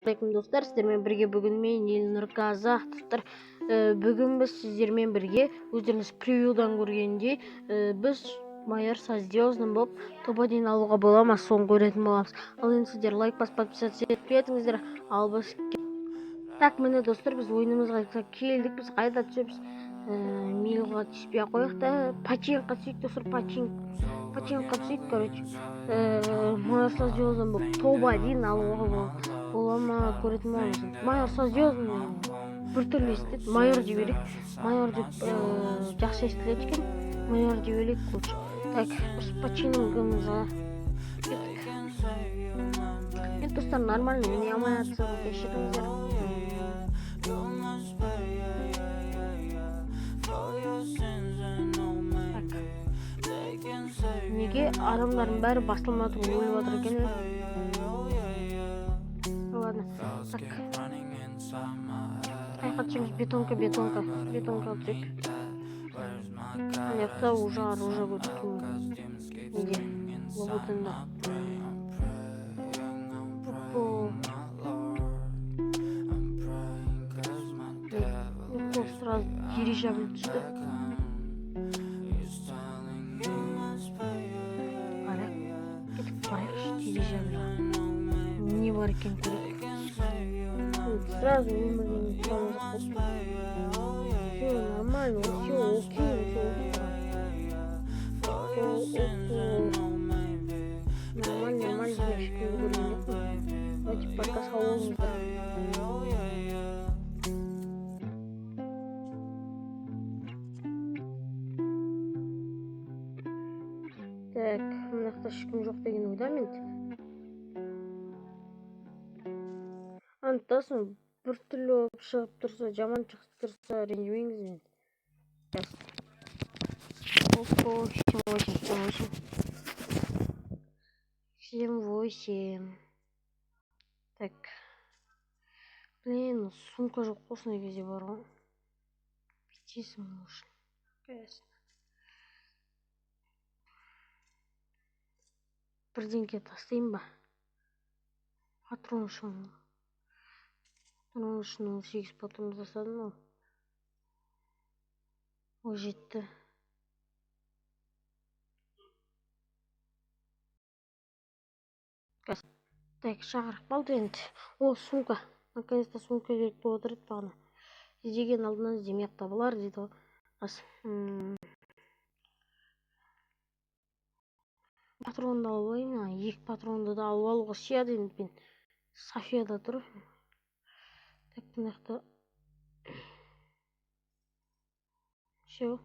Ассалаумағалейкум достар, сіздермен бірге бүгін мен Елнұр Қазақ достар. Бүгін біз сіздермен бірге өздеріңіз превьюдан көргендей біз майор со звездным болып топ-1 алуға бола ма, соны көретін боламыз. Ал енді сіздер лайк басып подписаться етпедіңіздер. Ал біз так, міне достар, біз ойынымызға келдік. Біз қайда түсеміз? Милға түспей қояйық та починкқа түсейік достар. Починкқа түсейік, короче. Майор со звездным болып топ-1 алуға бола ма, көретін боламыз. Майор со звездным біртүрлі естіледі. Майор деп берейік. Майор деп жақсы естіледі екен. Майор деп берейік лучше. Так, біз починкамызға кеттік. Енді достар, нормально міне алмай жатсам кешіріңіздер. Неге адамдардың бәрі басылмады өліп жатыр екен? Ладно, так. Қайқа түсеміз? Бетонка түсек. Аяқта уже оружие көрсеткен. Неде? Лабутында. Сразу дирижабль түсті. Не бар екен керек. Сразу өмірден все нормально, все окей, нормально значит давайте подкаст холодный. Так, мынақта ешкім жоқ деген ойдамын енді. Антасын біртүрлі болып шығып тұрса, жаман шығып тұрса, ренжімеңіз мен. 7-8. Так. Блин, сумка жоқ осындай кезде бар ғой. Бітесің үшін. Ясно. Бірдеңке тастайын ба? Патрон үшін 8 патрон тастадым ғой. О, жетті. Так, шағырық балды енді. О, сумка. Наконец-то сумка керек болып отырды бағана. Іздеген алдынан іздемек табылар дейді ғой. Патронды алып алайын. 2 патронды да алып алуға сияды енді мен. Софияда тұр. Так, мынақты. Все,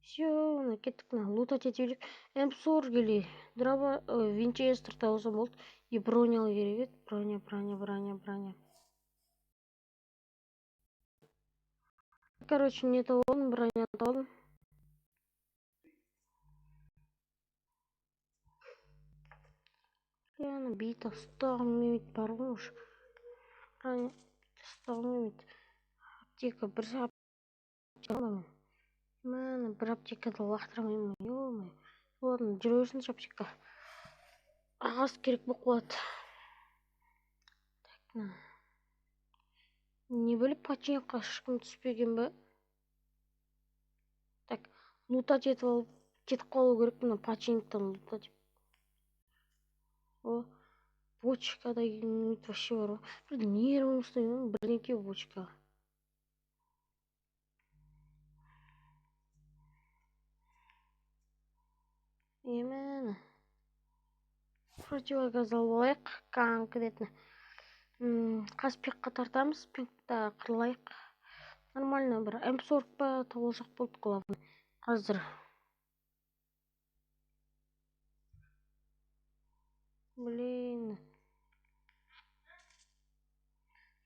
кеттік. Лутать ете білек. М40 келей. Драба, винчестер тауысам болды. И броня алу керек еді. Броня. Короче, не табылдым, броня табылдым. Яны бейт ұстағым емет бар ғой ұш. Броня ұстағым емет. Аптека, бір аптека. Мәні, бір аптекада лақтырамайым. Ё-май. Ладно, жүре берсінші аптека. Ағас керек болып қалады. Так, не біліп починкқа ешкім түспеген бе? Так, лутать етіп алып кетіп қалу керек. Мына починктан лутать. О, бочкада үміт вообще бар ғой. Бір нервім ұстаймын, бірдеңке бочка. Емені. Противогаз алып алайық. Конкретно. Қаспекқа тартамыз, пинкта қырлайық. Нормально бір М40 па табылсақ болды главный. Қазір. Блин.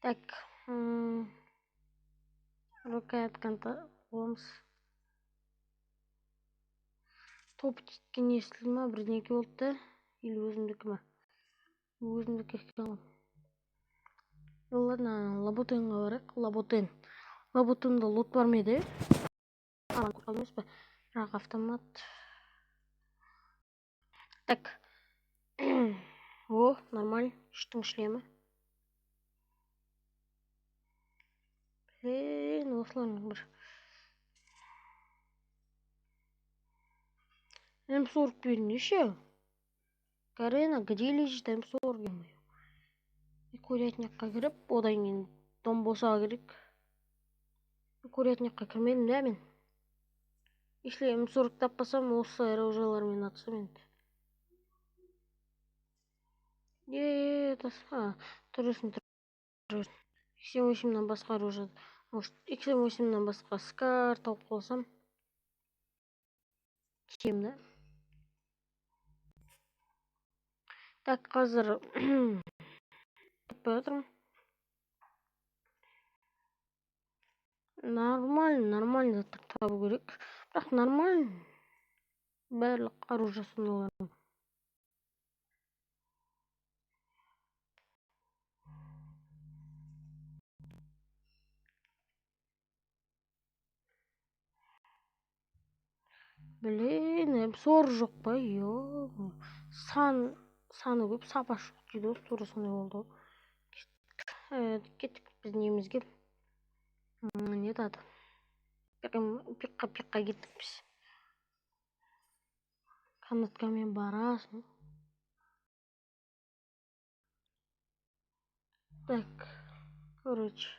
Так. Рукоятканы боламыз. Топ теткен естілді ма? Бірдеңке болды да? Или өзімдікі ма? Өзімдікі екен. Ладно, лабутенға барайық. Лабутенда лут бар ма еді? Қалмайыз ба? Бірақ автомат. Так. О, нормально. Үштің шлемі. осылардың бір М41 неше? Карена, где лежит М40? Курятникқа кіріп, одан кейін дом болса керек. Курятникқа кірмедім да мен. Если М40 таппасам, осы оружиелармен атсам енді. Тұрысын. X78-нан басқа оружие. Может, X78-нан басқа Скар тауып қалсам. Кем да. Так, қазір таппай отырмын. Нормально табу керек. Бірақ нормально. Барлық оружие сондайлар. Блин, М40 жоқ па? Саны көп, сапасы жоқ дейді. Тура сондай болды. Кеттік біз немізге. Не тады? Пикқа кеттік біз. Канаткамен барасың. Так, короче.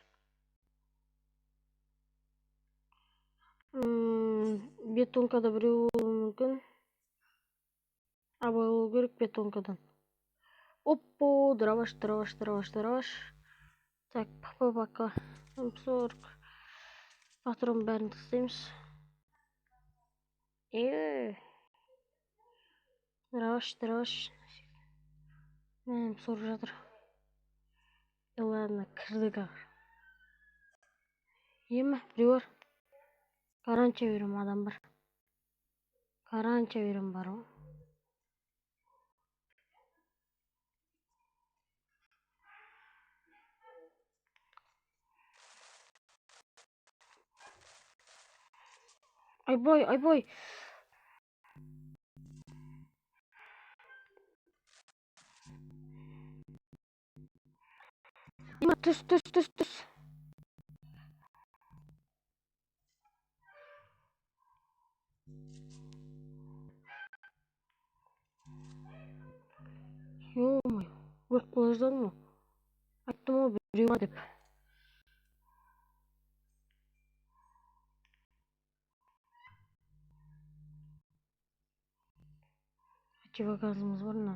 Бетонкада біреу болуы мүмкін. Абай болу керек бетонкадан. Оппо, дроваш. Так, пока. М40. Патрон бәрін тастаймыз. Дроваш. М40 жатыр. Ладно, кірдік ағыр. Ема, біреу бар. Каранча берем адам бар. Каранча берем бар ғой. Айбой. Ема, түс. Ё-моё, өліп қала жаздадың ба? Айттым ғой біреу бар деп. Противогазымыз бар мына.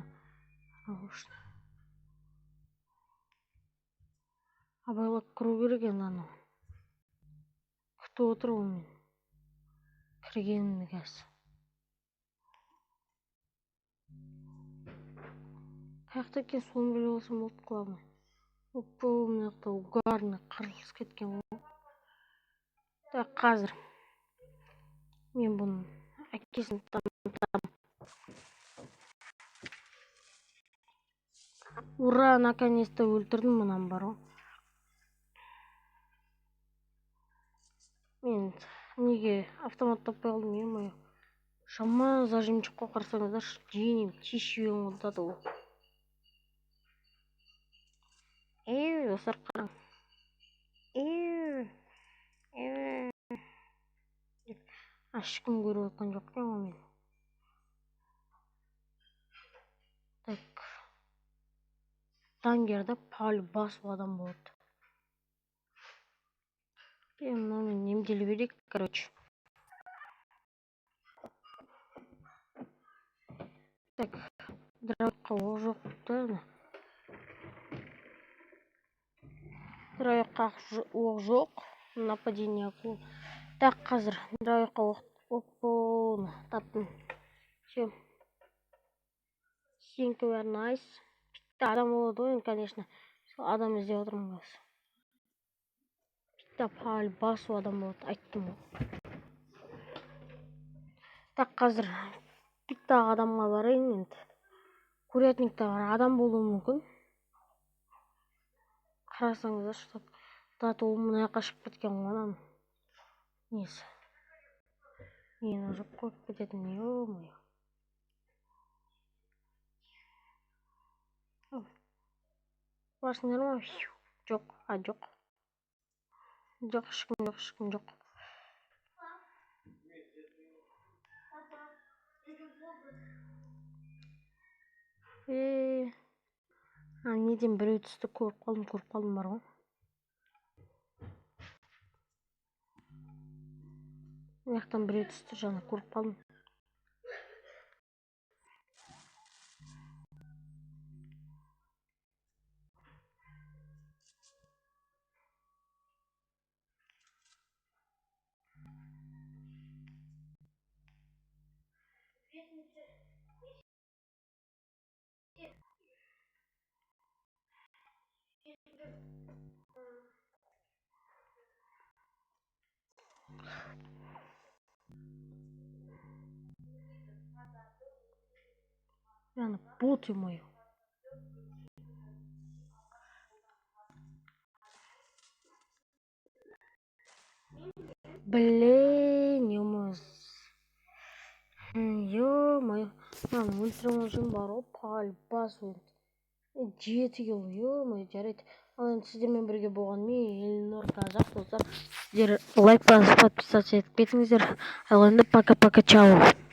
Абайлап кіру керек енді анау. Күтіп отыр ол мен. Кіргенімді қазір. Қаяқта екен соны біле алсам болды главное. Оппо, мына жақта угарный қырылыс кеткен ғой. Так, қазір мен бұның әкесін танытамын. Ура, наконец-то өлтірдім мұнан бар ғой. Мен неге автомат таппай қалдым, ё-моё. Жаман зажимчик қой, қарасаңыздаршы. Денем тишуен қылдады ол. Осылар қараң. Ешкім көріп отқан жоқ екен ғой мен. Так. Тангерді пәл басу адам болады. Мынамен емделе берейік, короче. Так, дровякқа оқ жоқ та. Дровякқа оқ жоқ. Нападение акул. Так, қазір дровякқа оқ. Оппо, таптым. Все. Сенькі бәрі найс. Питта адам болады ғой, конечно. Адам іздеп отырмын қазір. Питта пәл басу адам болады, айттым ғой. Так, қазір Питтаға адамға барайын енді. Курятникта бар адам болуы мүмкін. Қарасаңыздаршы, тат ол мына жаққа шығып кеткен ғой. Несі? Мені жоқ қойып кететін, ё-моё. Барсыңдар ма? Жоқ. Жоқ, ешкім жоқ. Неден біреу түсті, көріп қалдым бар ғой. Мынаяқтан біреу түсті, жаңа көріп қалдым. Яғни бот ё-моё. Блин, ё-моё. Ё-моё. Өлтіре можем бар ғой, пальбас өлді. 7 кило, ё-моё, жарайды. Ал енді сіздермен бірге болған мен Эльнұр Қазақ достар. Сіздер лайк басып подписаться етіп кетіңіздер. Ал енді пока-пока, чао.